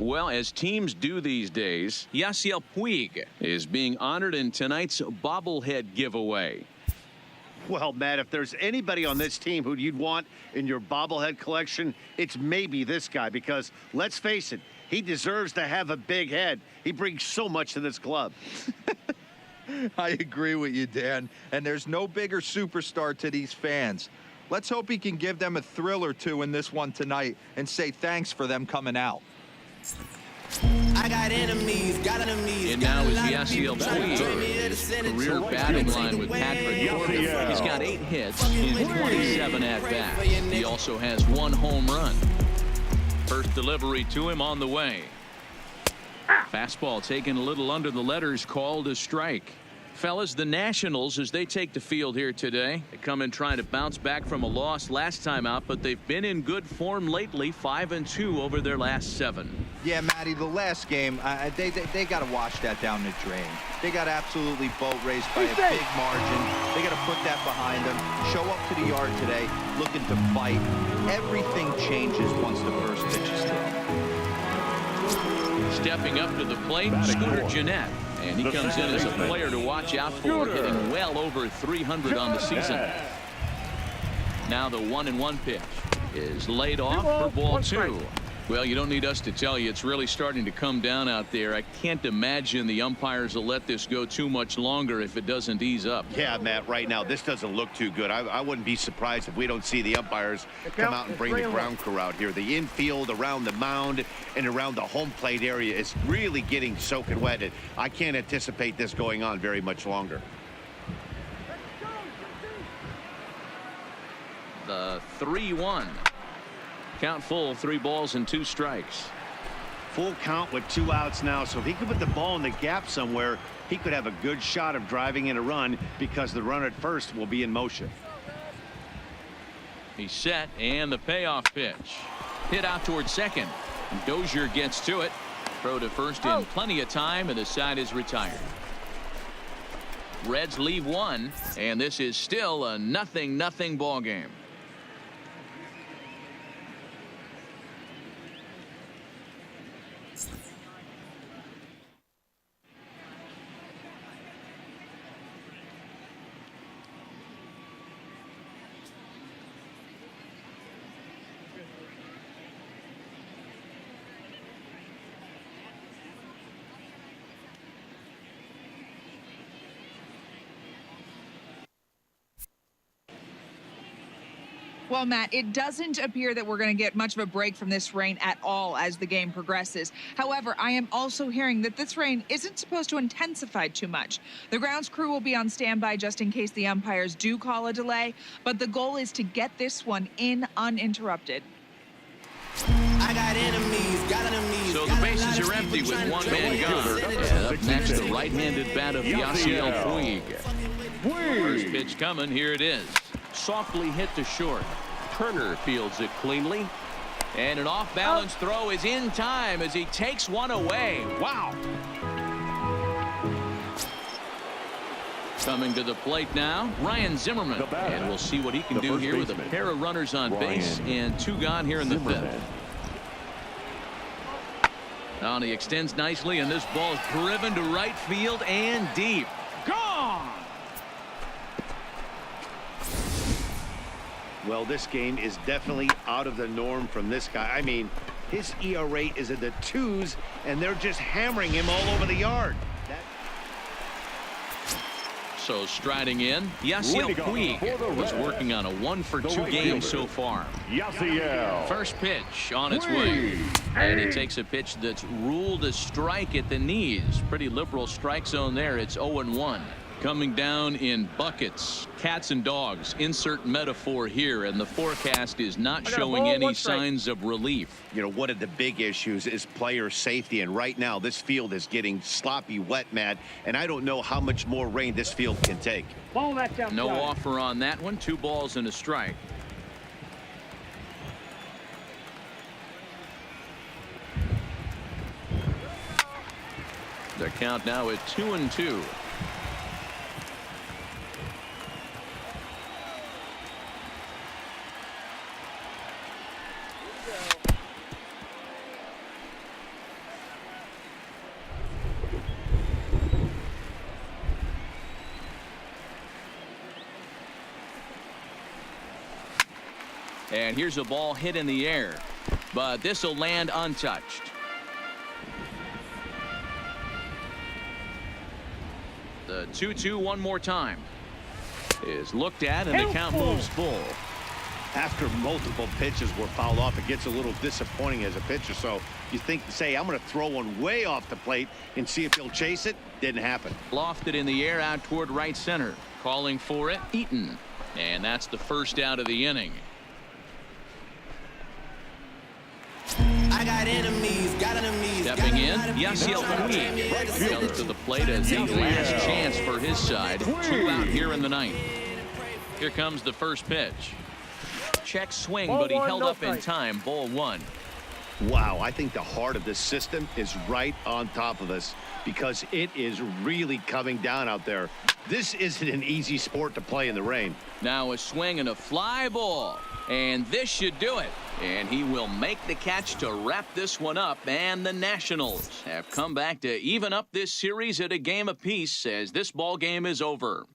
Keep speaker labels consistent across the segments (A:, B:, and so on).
A: Well, as teams do these days, Yasiel Puig is being honored in tonight's bobblehead giveaway.
B: Well, Matt, if there's anybody on this team who you'd want in your bobblehead collection, it's maybe this guy, because let's face it, he deserves to have a big head. He brings so much to this club.
C: I agree with you, Dan. And there's no bigger superstar to these fans. Let's hope he can give them a thrill or two in this one tonight and say thanks for them coming out.
D: I got enemies,
A: And now is Yasiel Puig. Career batting line with Patrick Corbin. He's got 8 hits in 27 at-bats. He also has 1 home run. First delivery to him on the way. Fastball taken a little under the letters, called a strike. Fellas, the Nationals, as they take the field here today, they come in trying to bounce back from a loss last time out, but they've been in good form lately, 5-2 over their last 7.
C: Yeah, Matty, the last game, they got to wash that down the drain. They got absolutely boat raced by a big margin. They got to put that behind them, show up to the yard today, looking to fight. Everything changes once the first pitch is thrown.
A: Stepping up to the plate, Scooter Gennett. And he comes in as a player to watch out for, hitting well over 300 on the season. Now the 1-1 pitch is laid off for ball 2. Well, you don't need us to tell you, it's really starting to come down out there. I can't imagine the umpires will let this go too much longer if it doesn't ease up.
B: Yeah, Matt, right now, this doesn't look too good. I wouldn't be surprised if we don't see the umpires come out and bring the ground crew out here. The infield, around the mound, and around the home plate area is really getting soaking wet. I can't anticipate this going on very much longer.
A: The 3-1. Count full, 3 balls and 2 strikes.
B: Full count with 2 outs now, so if he could put the ball in the gap somewhere, he could have a good shot of driving in a run, because the runner at first will be in motion.
A: He's set, and the payoff pitch. Hit out towards second. Dozier gets to it. Throw to first in plenty of time, and the side is retired. Reds leave 1, and this is still a 0-0 ball game.
E: Well, Matt, it doesn't appear that we're going to get much of a break from this rain at all as the game progresses. However, I am also hearing that this rain isn't supposed to intensify too much. The grounds crew will be on standby just in case the umpires do call a delay, but the goal is to get this one in uninterrupted.
D: I got enemies,
A: So the bases are empty with 1 man gone. And up next, the right-handed bat of Yasiel Puig. First pitch coming. Here it is. Softly hit to short. Turner fields it cleanly. And an off-balance throw is in time as he takes one away. Wow. Coming to the plate now, Ryan Zimmerman. And we'll see what he can do here with a pair of runners on base and 2 gone here in the 5th. Now he extends nicely, and this ball is driven to right field and deep. Gone!
B: Well, this game is definitely out of the norm from this guy. I mean, his ERA is in the 2s, and they're just hammering him all over the yard.
A: So striding in, Yasiel Puig was working on a 1-for-2 game so far. First pitch on its way. And he takes a pitch that's ruled a strike at the knees. Pretty liberal strike zone there. It's 0-1. Coming down in buckets, cats and dogs, insert metaphor here, and the forecast is not showing any signs of relief.
B: You know, one of the big issues is player safety, and right now this field is getting sloppy wet, Matt, and I don't know how much more rain this field can take.
A: No offer on that one. 2 balls and a strike. The count now at 2-2. And here's a ball hit in the air, but this will land untouched. The 2-2 one more time is looked at, and the count moves full.
B: After multiple pitches were fouled off, it gets a little disappointing as a pitcher. So you think, say, I'm going to throw one way off the plate and see if he'll chase it. Didn't happen.
A: Lofted in the air out toward right center. Calling for it, Eaton. And that's the first out of the inning.
D: I got enemies, got enemies.
A: Stepping in, Yasiel Puig comes to the plate as the last chance for his side. 2 out here in the ninth. Here comes the first pitch. Check swing, but he held up in time. Ball 1.
B: Wow, I think the heart of this system is right on top of us because it is really coming down out there. This isn't an easy sport to play in the rain.
A: Now a swing and a fly ball. And this should do it. And he will make the catch to wrap this one up. And the Nationals have come back to even up this series at a game apiece as this ball game is over.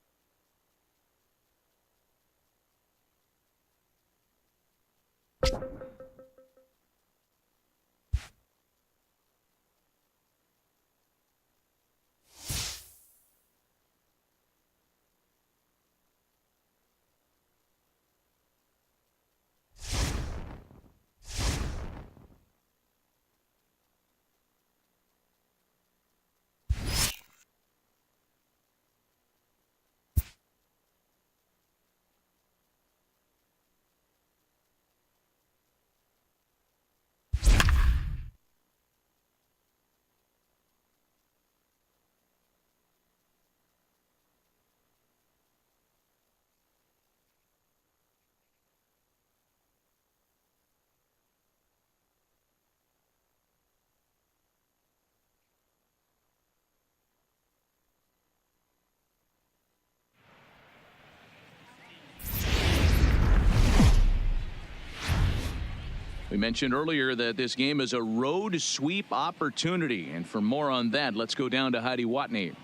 A: We mentioned earlier that this game is a road sweep opportunity. And for more on that, let's go down to Heidi Watney.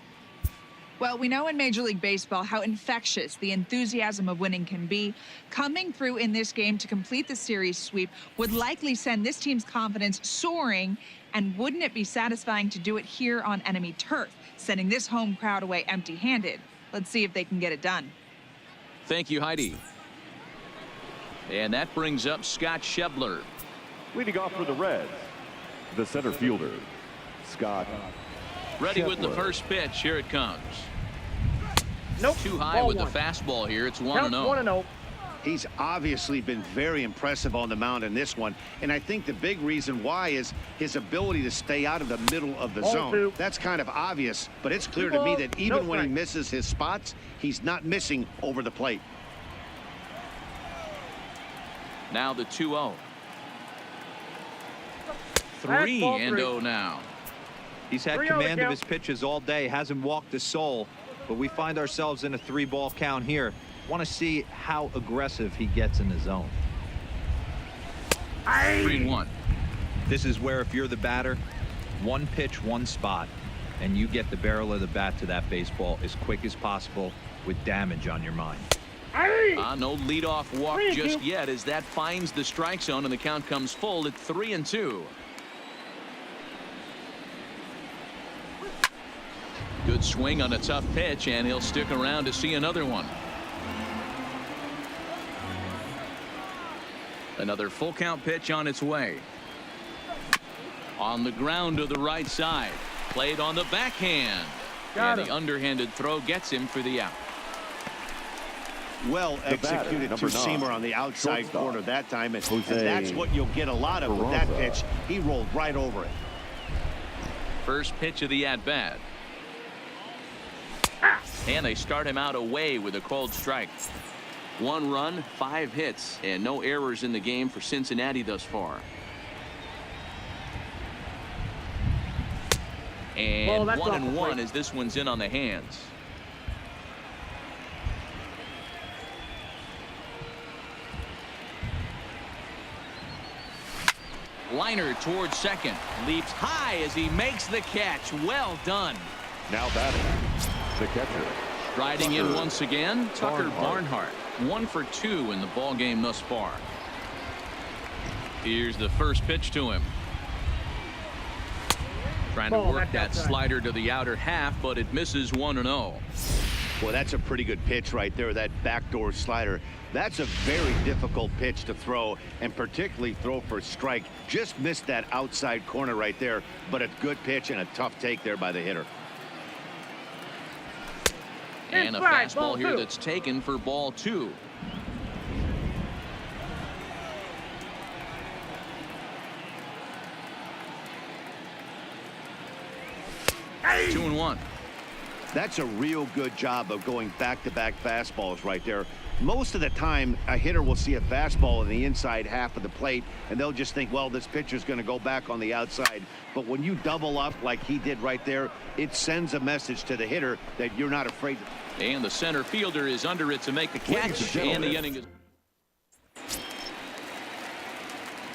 E: Well, we know in Major League Baseball how infectious the enthusiasm of winning can be. Coming through in this game to complete the series sweep would likely send this team's confidence soaring. And wouldn't it be satisfying to do it here on enemy turf, sending this home crowd away empty-handed? Let's see if they can get it done.
A: Thank you, Heidi. And that brings up Scott Schebler.
F: Leading off for the Reds, the center fielder, Scott.
A: Ready
F: Schebler.
A: with the first pitch. Here it comes.
G: Nope.
A: Too high
G: Ball
A: with
G: one.
A: the fastball here. It's 1-0.
G: Count 1-0.
B: He's obviously been very impressive on the mound in this one. And I think the big reason why is his ability to stay out of the middle of the
G: Ball
B: zone.
G: 2.
B: That's kind of obvious, but it's clear to me
G: Balls,
B: that even
G: no
B: when he
G: strike.
B: misses his spots, he's not missing over the plate.
A: Now the 2-0.
G: Fastball
A: 3-0 now.
C: He's had
G: 3-0
C: command of
G: count.
C: his pitches all day, hasn't walked a soul, but we find ourselves in a 3-ball count here. Want to see how aggressive he gets in the zone.
A: 3-1.
C: This is where if you're the batter, one pitch, one spot, and you get the barrel of the bat to that baseball as quick as possible with damage on your mind.
A: No leadoff walk
G: 3-2.
A: just yet as that finds the strike zone and the count comes full at 3-2. Good swing on a tough pitch, and he'll stick around to see another one. Another full count pitch on its way. On the ground to the right side. Played on the backhand.
G: Got
A: And the underhanded throw gets him for the out.
B: Well executed
F: number 9,
B: two-seamer on the outside
F: shortstop,
B: corner that time. And
F: Jose
B: that's what you'll get a lot of with that
F: Peraza.
B: pitch. He rolled right over it.
A: First pitch of the at-bat. And they start him out away with a called strike. 1 run, 5 hits, and no errors in the game for Cincinnati thus far. And
G: that's off the
A: 1-1
G: plate.
A: as this one's in on the hands. Liner towards second. Leaps high as he makes the catch. Well done.
F: Now batting, the catcher.
A: Riding in
F: Tucker
A: once again, Tucker
F: Barnhart.
A: Barnhart. 1 for 2 in the ball game thus far. Here's the first pitch to him. Trying to work that slider to the outer half, but it misses 1-0.
B: Well, that's a pretty good pitch right there, that backdoor slider. That's a very difficult pitch to throw, and particularly throw for a strike. Just missed that outside corner right there, but a good pitch and a tough take there by the hitter.
A: And a fastball here that's taken for ball 2. Hey. 2-1.
B: That's a real good job of going back-to-back fastballs right there. Most of the time, a hitter will see a fastball in the inside half of the plate, and they'll just think, well, this pitcher's going to go back on the outside. But when you double up like he did right there, it sends a message to the hitter that you're not afraid.
A: And the center fielder is under it to make the catch, and the inning is...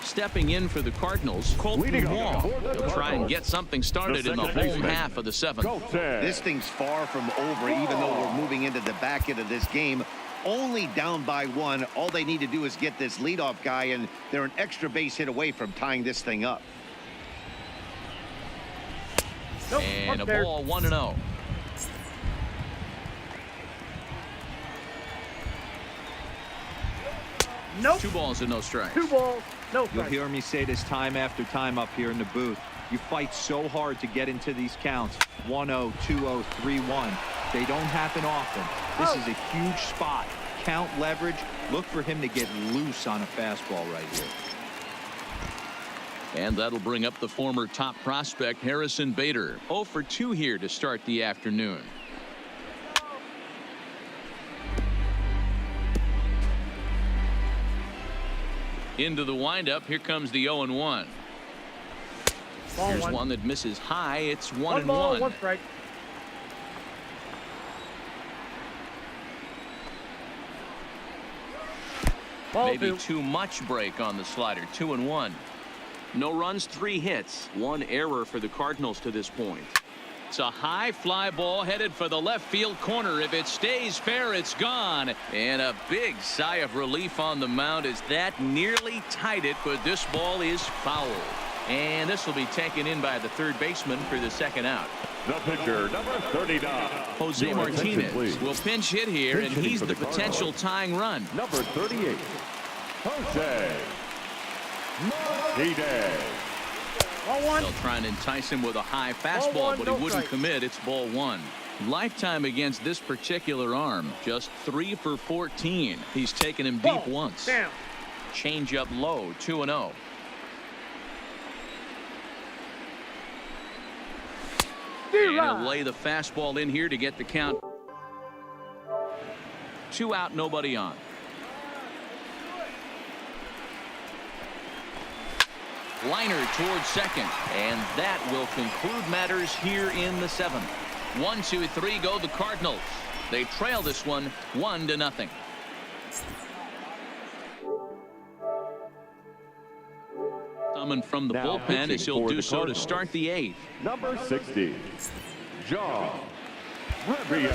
A: Stepping in for the Cardinals, Colton Wong. He'll try and get something started in the home half of the 7th.
B: This thing's far from over, even though we're moving into the back end of this game. Only down by 1. All they need to do is get this leadoff guy, and they're an extra base hit away from tying this thing up.
A: And a ball, 1-0.
G: Nope.
A: 2 balls and no strikes.
G: 2 balls, no strikes.
C: You'll hear me say this time after time up here in the booth. You fight so hard to get into these counts. 1-0, 2-0, 3-1. They don't happen often. This is a huge spot. Count leverage. Look for him to get loose on a fastball right here.
A: And that'll bring up the former top prospect Harrison Bader. 0 for 2 here to start the afternoon. Into the windup. Here comes the 0-1. Here's one that misses high. It's 1-1.
G: 1 ball, 1 strike.
A: Maybe too much break on the slider. 2-1. No runs, 3 hits. 1 error for the Cardinals to this point. It's a high fly ball headed for the left field corner. If it stays fair, it's gone. And a big sigh of relief on the mound as that nearly tied it, but this ball is foul. And this will be taken in by the third baseman for the second out.
F: The pitcher, number 39.
A: Jose Martinez will pinch hit here, and he's the potential tying run.
F: Number 38, Jose Martinez.
A: They'll try and entice him with a high fastball, but he wouldn't commit. It's ball 1. Lifetime against this particular arm, just 3 for 14. He's taken him deep once. Change up low, 2-0. And he'll lay the fastball in here to get the count. 2 out, nobody on. Liner towards second, and that will conclude matters here in the 7th. 1, 2, 3 go the Cardinals. They trail this one 1-0. Summoned from the bullpen as he'll do so to start the 8th.
F: Number 60, John Rivia.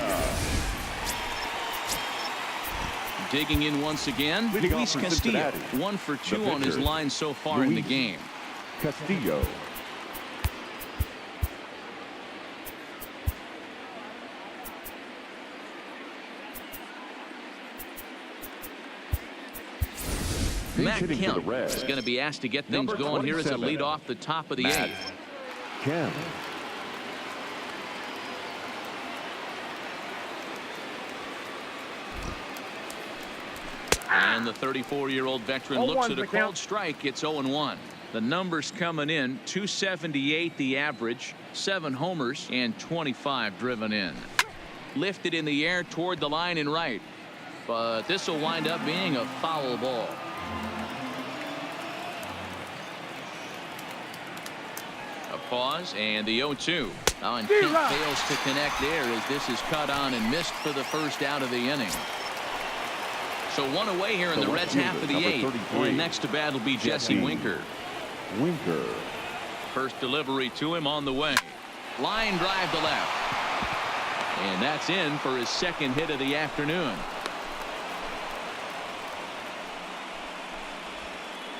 A: Digging in once again, Luis Castillo. 1 for 2 on his line so far in the game.
F: Castillo.
A: Matt Kemp is going to be asked to get things going here as a lead off the top of the 8th.
F: Kemp.
A: And the 34-year-old veteran looks at a called strike. It's 0-1. The numbers coming in, 278 the average, 7 homers, and 25 driven in. Lifted in the air toward the line and right. But this will wind up being a foul ball. A pause and the 0-2. Now, and Kemp fails to connect there as this is cut on and missed for the first out of the inning. So 1 away here in the Reds half of the 8th. And next to bat will be Jesse Winker. First delivery to him on the way. Line drive to left. And that's in for his 2nd hit of the afternoon.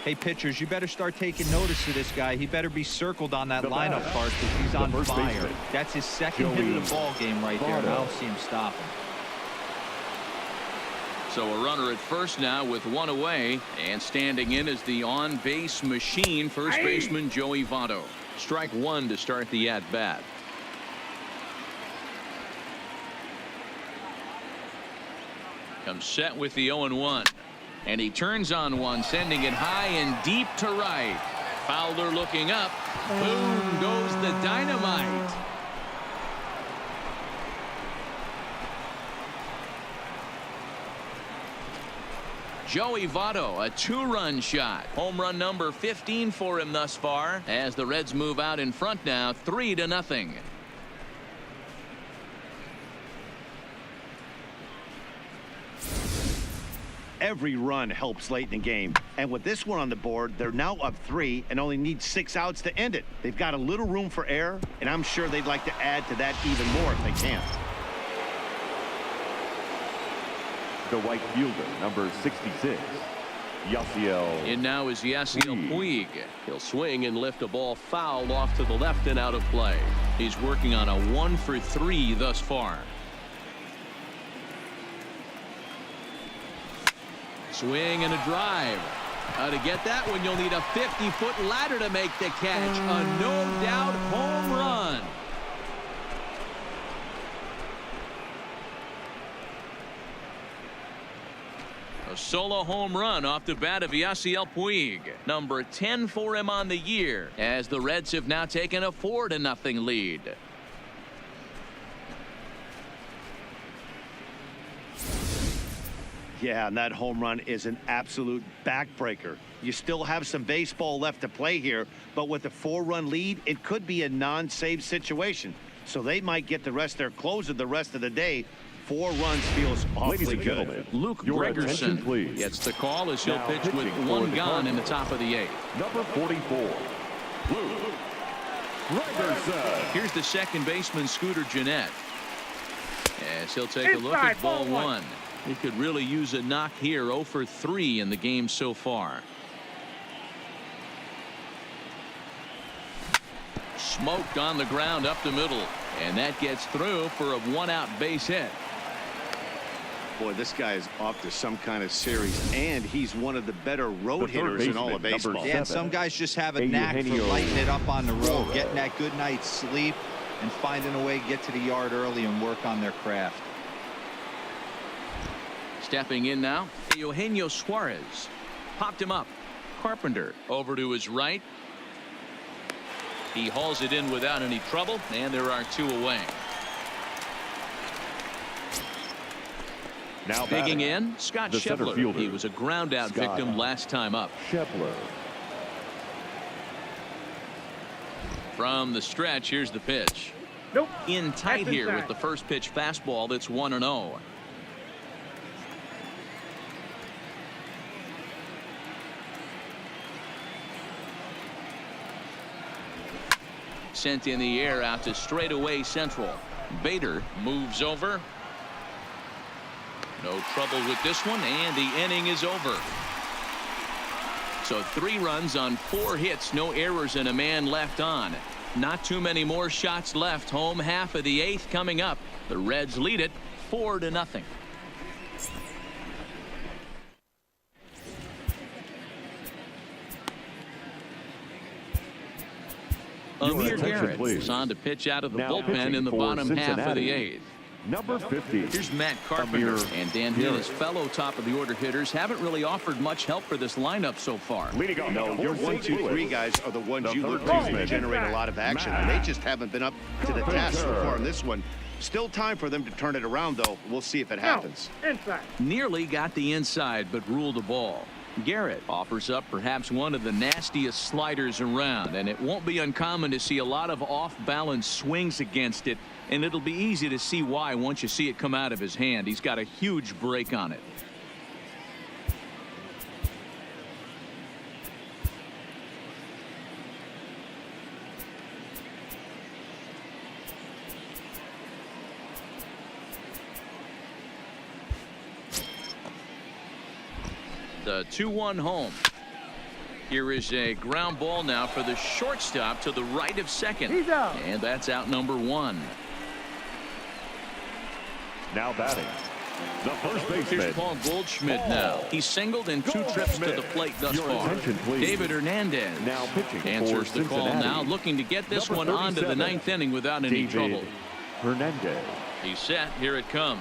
C: Hey, pitchers, you better start taking notice of this guy. He better be circled on that lineup card because he's on fire. That's his second hit of the ball game right there, and I don't see him stopping.
A: So a runner at first now with one away, and standing in is the on-base machine, first baseman Joey Votto. Strike one to start the at-bat. Comes set with the 0-1. And he turns on one, sending it high and deep to right. Fowler looking up. Boom goes the dynamite. Joey Votto, a two-run shot. Home run number 15 for him thus far, as the Reds move out in front now, 3-0.
B: Every run helps late in the game, and with this one on the board, they're now up 3 and only need 6 outs to end it. They've got a little room for error, and I'm sure they'd like to add to that even more if they can.
F: The right fielder, number 66, Yasiel.
A: In now is Yasiel Puig. He'll swing and lift a ball foul off to the left and out of play. He's working on a 1-for-3 thus far. Swing and a drive. To get that one, you'll need a 50-foot ladder to make the catch. A no-doubt home run. A solo home run off the bat of Yasiel Puig. Number 10 for him on the year, as the Reds have now taken a 4-0 lead.
B: Yeah, and that home run is an absolute backbreaker. You still have some baseball left to play here, but with a 4-run lead, it could be a non-save situation. So they might get the rest of their closer the rest of the day. 4 runs feels awfully good.
A: Luke
F: your
A: Gregerson
F: please.
A: gets the call as he'll
F: Now
A: pitch with
F: pitching
A: one
F: for
A: gone
F: the
A: in the top of the 8th.
F: Number 44, Luke Gregerson.
A: Here's the second baseman, Scooter Gennett, as he'll take a look at ball 1. He could really use a knock here. 0-for-3 in the game so far. Smoked on the ground up the middle, and that gets through for a 1-out base hit.
B: Boy, this guy is off to some kind of series, and he's one of the better road hitters in all of baseball.
C: Yeah, and some guys just have a knack for lighting it up on the road, getting that good night's sleep, and finding a way to get to the yard early and work on their craft.
A: Stepping in now, Eugenio Suarez. Popped him up. Carpenter over to his right. He hauls it in without any trouble, and there are 2 away.
F: Now
A: digging in, Scott Schebler. He was a ground out victim last time up.
F: Schebler.
A: From the stretch, here's the pitch.
G: Nope.
A: In tight here with the first pitch fastball that's 1-0. Sent in the air out to straightaway central. Bader moves over. No trouble with this one, and the inning is over. So 3 runs on 4 hits, no errors, and a man left on. Not too many more shots left. Home half of the 8th coming up. The Reds lead it 4-0. Amir Garrett is on to pitch out of the bullpen in the bottom half of the 8th.
F: Number 50.
A: Here's Matt Carpenter, and Dan Hill, his fellow top of the order hitters, haven't really offered much help for this lineup so far.
B: No, your 1, 2, 3 guys are the ones you look to generate a lot of action, and they just haven't been up to the task so far in this one. Still time for them to turn it around, though. We'll see if it happens.
G: Inside.
A: Nearly got the inside, but ruled a ball. Garrett offers up perhaps one of the nastiest sliders around, and it won't be uncommon to see a lot of off-balance swings against it, and it'll be easy to see why once you see it come out of his hand. He's got a huge break on it. The 2-1 home. Here is a ground ball now for the shortstop to the right of second.
G: He's out.
A: And that's out number 1.
F: Now batting, the first baseman.
A: Here's Paul Goldschmidt now. He's singled in 2 trips to the plate thus
F: Your
A: far.
F: attention, please.
A: David Hernandez
F: Now pitching
A: answers
F: for
A: the call
F: Cincinnati.
A: now, looking to get this
F: Number
A: one onto the
F: 37,
A: 9th inning without any
F: David
A: trouble.
F: Hernandez.
A: He's set. Here it comes.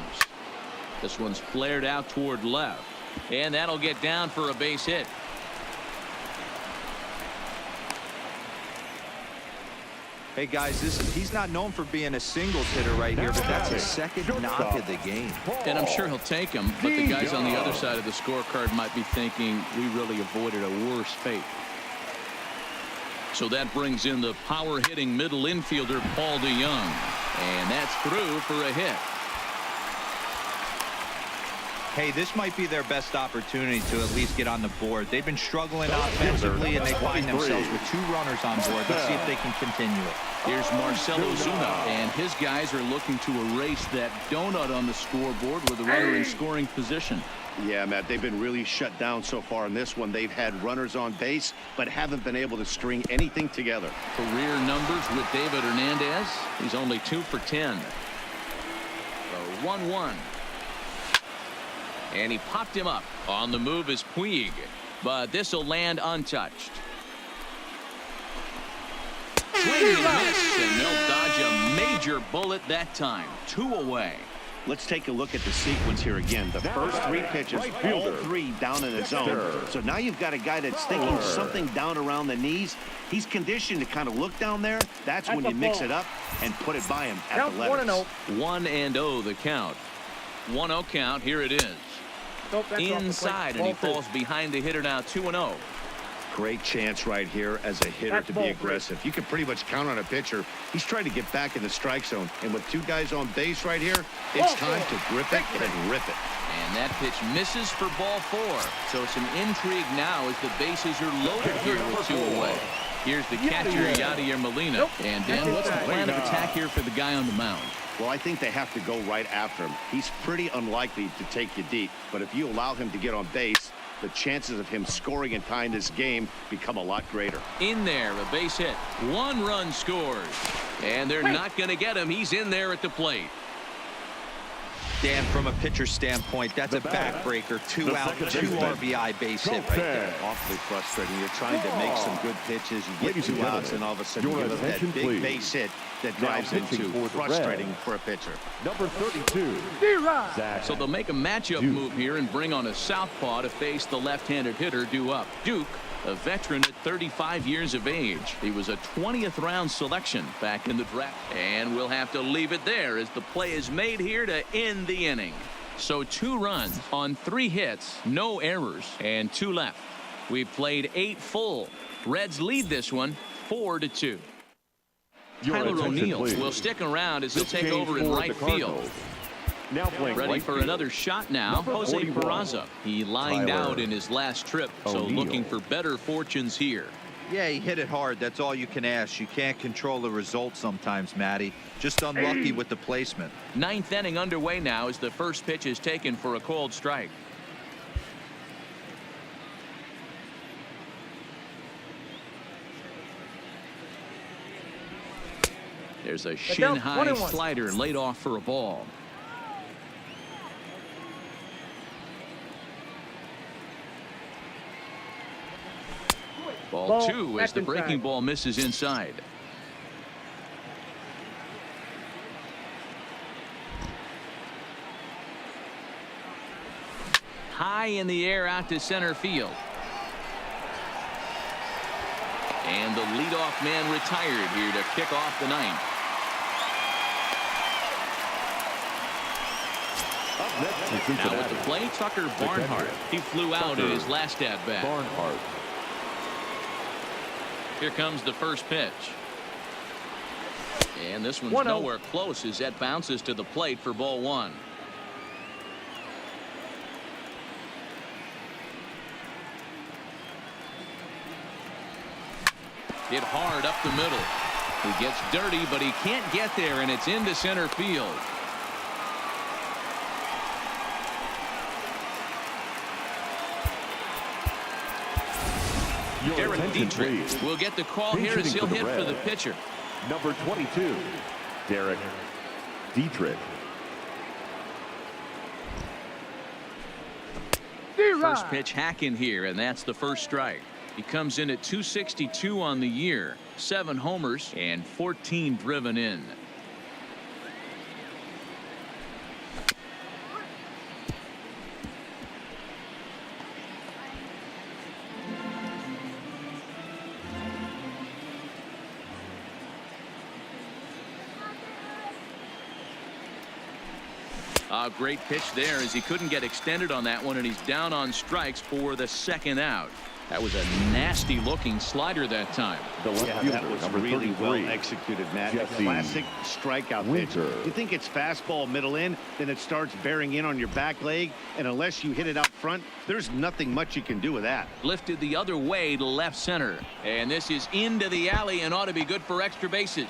A: This one's flared out toward left. And that'll get down for a base hit.
C: Hey guys, he's not known for being a singles hitter right here, but that's his second knock of the game.
A: And I'm sure he'll take him, but the guys on the other side of the scorecard might be thinking we really avoided a worse fate. So that brings in the power-hitting middle infielder Paul DeYoung. And that's through for a hit.
C: Hey, this might be their best opportunity to at least get on the board. They've been struggling offensively, and they find themselves with 2 runners on board. Let's see if they can continue it.
A: Here's Marcelo Zuna, and his guys are looking to erase that donut on the scoreboard with a runner in scoring position.
B: Yeah, Matt, they've been really shut down so far in this one. They've had runners on base, but haven't been able to string anything together.
A: Career numbers with David Hernandez. He's only 2 for 10. So 1-1. And he popped him up. On the move is Puig, but this will land untouched. Swing and miss, and they'll dodge a major bullet that time. 2 away.
B: Let's take a look at the sequence here again. The first 3 pitches, all 3 down in the zone. So now you've got a guy that's thinking something down around the knees. He's conditioned to kind of look down there. That's when you mix it up and put it by him at the letters.
A: 1-0 the count. 1-0 count. Here it is. Inside, and he falls behind the hitter now. 2-0.
B: Great chance right here as a hitter to be aggressive. You can pretty much count on a pitcher. He's trying to get back in the strike zone. And with 2 guys on base right here, it's time to grip it and rip it.
A: And that pitch misses for ball 4. So some intrigue now as the bases are loaded here with 2 away. Here's the catcher, Yadier Molina. And Dan, what's the plan of attack here for the guy on the mound?
B: Well, I think they have to go right after him. He's pretty unlikely to take you deep. But if you allow him to get on base, the chances of him scoring and tying this game become a lot greater.
A: In there, a base hit. 1 run scores. And they're not going to get him. He's in there at the plate.
C: Dan, from a pitcher standpoint, that's a backbreaker. 2 out, 2 RBI base hit right there.
B: Awfully frustrating. You're trying to make some good pitches. You get 2 outs, and all of a sudden you give up that big base hit that drives into frustrating for a pitcher.
F: Number 32.
A: So they'll make a matchup move here and bring on a southpaw to face the left-handed hitter due up. Duke, a veteran at 35 years of age. He was a 20th round selection back in the draft. And we'll have to leave it there as the play is made here to end the inning. So 2 runs on 3 hits, no errors, and 2 left. We've played 8 full. Reds lead this one 4-2. Tyler O'Neill will stick around as he'll take over in right field.
F: Now playing
A: Ready for another shot now, Jose Peraza. He lined out in his last trip, so looking for better fortunes here.
C: Yeah, he hit it hard. That's all you can ask. You can't control the result sometimes, Matty. Just unlucky with the placement.
A: 9th inning underway now as the first pitch is taken for a called strike. There's a shin-high slider laid off for a ball. Ball 2 as the breaking ball misses inside. High in the air out to center field. And the leadoff man retired here to kick off the 9th. Now at the plate, Tucker Barnhart. He flew out in his last at-bat.
F: Barnhart.
A: Here comes the first pitch. And this one's nowhere close as that bounces to the plate for ball 1. Hit hard up the middle. He gets dirty, but he can't get there, and it's into center field. Derek
F: attention,
A: Dietrich
F: please.
A: will get the call
F: Pinch
A: here as
F: hitting
A: he'll
F: for the
A: hit for the
F: Reds.
A: pitcher.
F: Number 22, Derek Dietrich.
A: First pitch hack in here, and that's the first strike. He comes in at 262 on the year, 7 homers and 14 driven in. A great pitch there as he couldn't get extended on that one, and he's down on strikes for the second out. That was a nasty looking slider that time.
F: The left
B: Yeah,
F: fielder,
B: that was
F: number
B: really
F: 33,
B: well executed, Matt. A
F: Jesse
B: classic strikeout pitch.
F: Winter.
B: You think it's fastball middle in, then it starts bearing in on your back leg, and unless you hit it out front, there's nothing much you can do with that.
A: Lifted the other way to left center, and this is into the alley and ought to be good for extra bases.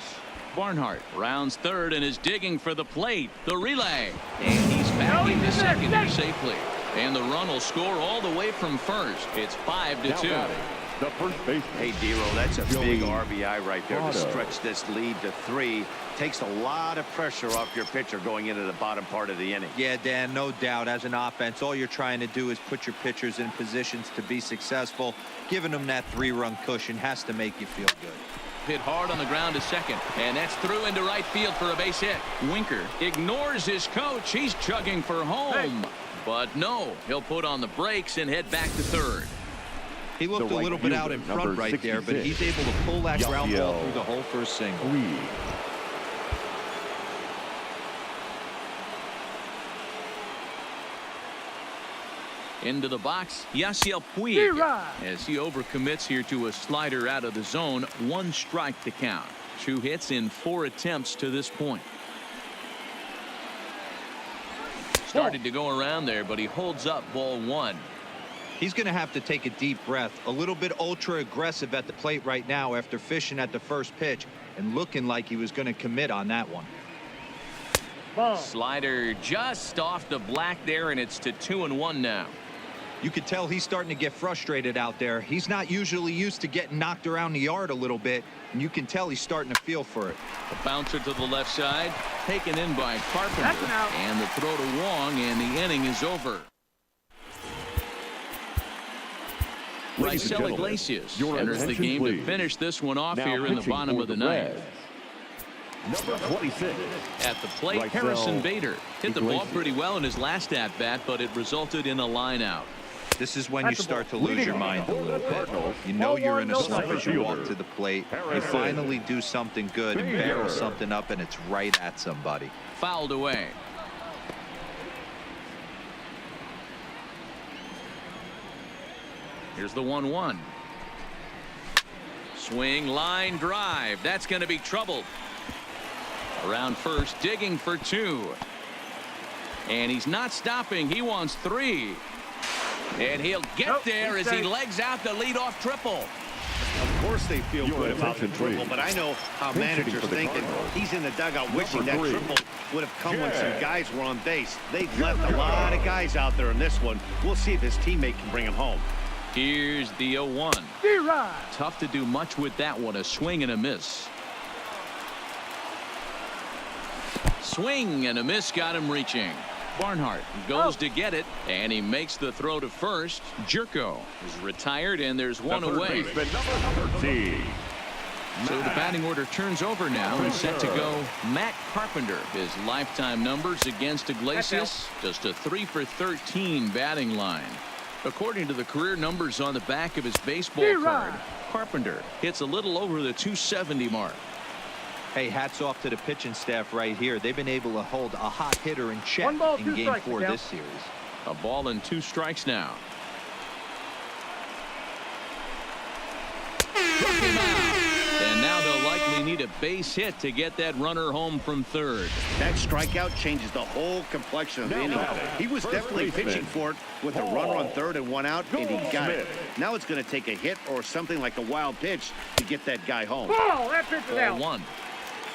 A: Barnhart rounds third and is digging for the plate. The relay, and he's back into second here safely, and the run will score all the way from first. It's 5-2.
F: Now batting, the first baseman.
B: Hey, Dero, that's a
F: Joey
B: big RBI right there to
F: Votto.
B: stretch this lead to 3. Takes a lot of pressure off your pitcher going into the bottom part of the inning.
C: Yeah, Dan, no doubt. As an offense, all you're trying to do is put your pitchers in positions to be successful. Giving them that 3-run cushion has to make you feel good.
A: Hit hard on the ground to second, and that's through into right field for a base hit. Winker ignores his coach. He's chugging for home. But no, he'll put on the brakes and head back to third.
C: He looked
F: The
C: a
F: right
C: little bit out in
F: fielder,
C: front
F: number
C: right there, but
F: 66,
C: he's able to pull that ground ball
F: Yasiel
C: through the hole for a single.
F: Puig.
A: Into the box, Yasiel Puig, as he overcommits here to a slider out of the zone. 1 strike to count. 2 hits in 4 attempts to this point. Started to go around there, but he holds up ball 1.
C: He's going to have to take a deep breath. A little bit ultra aggressive at the plate right now after fishing at the first pitch and looking like he was going to commit on that one.
A: Slider just off the black there, and it's to 2-1 now.
C: You could tell he's starting to get frustrated out there. He's not usually used to getting knocked around the yard a little bit, and you can tell he's starting to feel for it.
A: A bouncer to the left side, taken in by Carpenter, and the throw to Wong, and the inning is over.
F: Ladies and
A: Raisel
F: gentlemen,
A: Iglesias
F: your
A: enters the
F: attention,
A: game
F: please.
A: to finish this one off
F: Now
A: here in the
F: pitching
A: bottom
F: for
A: of the
F: the
A: ninth.
F: Reds, number 26,
A: At the plate,
F: Raisel
A: Harrison Bader hit the ball
F: Iglesias.
A: pretty well in his last at-bat, but it resulted in a line out.
C: This is when you start to lose your mind a little bit. You know you're in a slump as you walk to the plate. You finally do something good and barrel something up, and it's right at somebody.
A: Fouled away. Here's the 1-1. Swing, line drive. That's going to be troubled. Around first, digging for 2. And he's not stopping. He wants 3. And he'll get there as he legs out the leadoff triple.
B: Of course they feel
F: Your
B: good about the
F: attention,
B: triple,
F: please.
B: but I know how
F: Pinch hitting
B: managers
F: for the
B: think, and
F: Cardinals,
B: he's in the dugout wishing that
F: number 3,
B: triple would have come when some
F: Jack.
B: guys were on base. They've left a lot of guys out there in this one. We'll see if his teammate can bring him home.
A: Here's the 0-1. Tough to do much with that one. A swing and a miss. Swing and a miss got him reaching. Barnhart goes to get it, and he makes the throw to first. Jerko is retired, and there's one
F: the third
A: away.
F: baseman, number 13.
A: So the batting order turns over now and set to go. Matt Carpenter, his lifetime numbers against Iglesias, just a 3 for 13 batting line. According to the career numbers on the back of his baseball card, Carpenter hits a little over the 270 mark.
C: Hey, hats off to the pitching staff right here. They've been able to hold a hot hitter in check
G: 1 ball,
C: in
G: 2
C: game
G: strikes,
C: 4
G: Miguel.
C: this series.
A: A ball and 2 strikes now. Struck him out. And now they'll likely need a base hit to get that runner home from third.
B: That strikeout changes the whole complexion of the
F: Now
B: inning.
F: batting,
B: He was
F: first
B: definitely
F: baseman,
B: pitching for it with a runner on third and 1 out, and he got it.
F: Smith.
B: Now it's going to take a hit or something like a wild pitch to get that guy home.
G: Ball, that pitch is
A: Ball
G: out.
A: 1.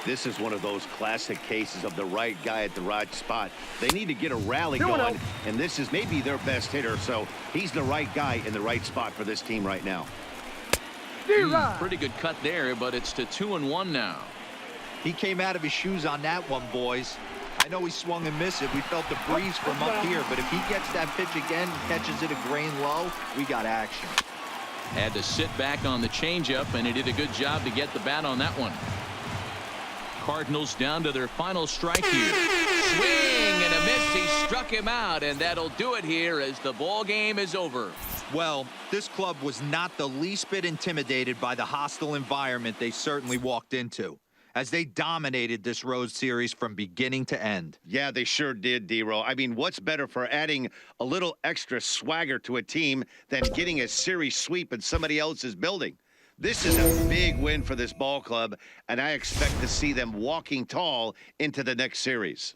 B: This is one of those classic cases of the right guy at the right spot. They need to get a rally
G: 2-0.
B: going, and this is maybe their best hitter, so he's the right guy in the right spot for this team right now.
A: Pretty good cut there, but it's to 2-1 now.
C: He came out of his shoes on that one, boys. I know he swung and missed it. We felt the breeze from up here, but if he gets that pitch again and catches it a grain low, we got action.
A: Had to sit back on the changeup, and he did a good job to get the bat on that one. Cardinals down to their final strike here. Swing and a miss. He struck him out, and that'll do it here as the ball game is over.
C: Well, this club was not the least bit intimidated by the hostile environment they certainly walked into, as they dominated this road series from beginning to end.
B: Yeah, they sure did, D-Row. I mean, what's better for adding a little extra swagger to a team than getting a series sweep in somebody else's building? This is a big win for this ball club, and I expect to see them walking tall into the next series.